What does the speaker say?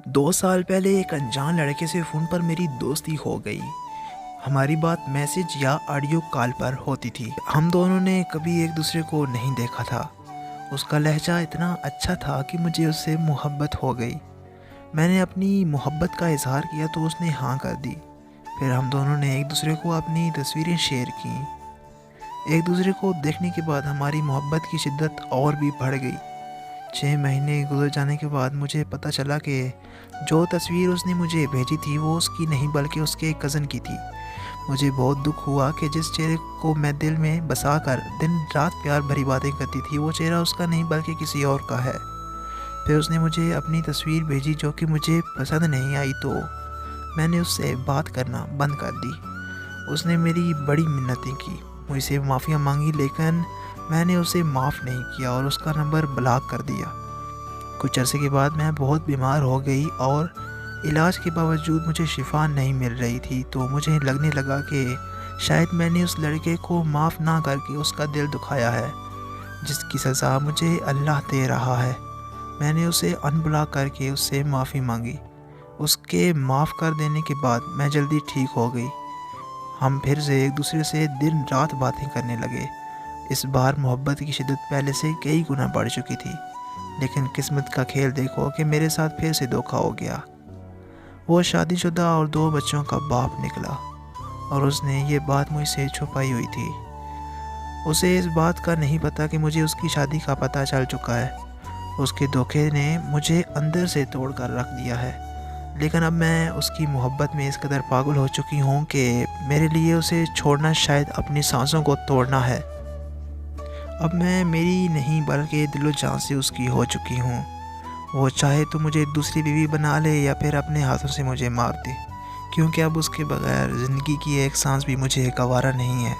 2 سال پہلے ایک انجان لڑکے سے فون پر میری دوستی ہو گئی۔ ہماری بات میسج یا آڈیو کال پر ہوتی تھی۔ ہم دونوں نے کبھی ایک دوسرے کو نہیں دیکھا تھا۔ اس کا لہجہ اتنا اچھا تھا کہ مجھے اس سے محبت ہو گئی۔ میں نے اپنی محبت کا اظہار کیا تو اس نے ہاں کر دی۔ پھر ہم دونوں نے ایک دوسرے کو اپنی تصویریں شیئر کیں۔ ایک دوسرے کو دیکھنے کے بعد ہماری محبت کی شدت اور بھی بڑھ گئی۔ 6 مہینے گزر جانے کے بعد مجھے پتہ چلا کہ جو تصویر اس نے مجھے بھیجی تھی وہ اس کی نہیں بلکہ اس کے کزن کی تھی۔ مجھے بہت دکھ ہوا کہ جس چہرے کو میں دل میں بسا کر دن رات پیار بھری باتیں کرتی تھی وہ چہرہ اس کا نہیں بلکہ کسی اور کا ہے۔ پھر اس نے مجھے اپنی تصویر بھیجی جو کہ مجھے پسند نہیں آئی تو میں نے اس سے بات کرنا بند کر دی۔ اس نے میری بڑی منتیں کی، مجھ سے معافیاں مانگی، لیکن میں نے اسے معاف نہیں کیا اور اس کا نمبر بلاک کر دیا۔ کچھ عرصے کے بعد میں بہت بیمار ہو گئی اور علاج کے باوجود مجھے شفا نہیں مل رہی تھی، تو مجھے لگنے لگا کہ شاید میں نے اس لڑکے کو معاف نہ کر کے اس کا دل دکھایا ہے، جس کی سزا مجھے اللہ دے رہا ہے۔ میں نے اسے ان بلاک کر کے اس سے معافی مانگی۔ اس کے معاف کر دینے کے بعد میں جلدی ٹھیک ہو گئی۔ ہم پھر سے ایک دوسرے سے دن رات باتیں کرنے لگے۔ اس بار محبت کی شدت پہلے سے کئی گنا بڑھ چکی تھی، لیکن قسمت کا کھیل دیکھو کہ میرے ساتھ پھر سے دھوکا ہو گیا۔ وہ شادی شدہ اور 2 بچوں کا باپ نکلا، اور اس نے یہ بات مجھ سے چھپائی ہوئی تھی۔ اسے اس بات کا نہیں پتا کہ مجھے اس کی شادی کا پتہ چل چکا ہے۔ اس کے دھوکے نے مجھے اندر سے توڑ کر رکھ دیا ہے، لیکن اب میں اس کی محبت میں اس قدر پاگل ہو چکی ہوں کہ میرے لیے اسے چھوڑنا شاید اپنی سانسوں کو توڑنا ہے۔ اب میں میری نہیں بلکہ دل و جان سے اس کی ہو چکی ہوں۔ وہ چاہے تو مجھے دوسری بیوی بنا لے یا پھر اپنے ہاتھوں سے مجھے مار دے، کیونکہ اب اس کے بغیر زندگی کی ایک سانس بھی مجھے گوارا نہیں ہے۔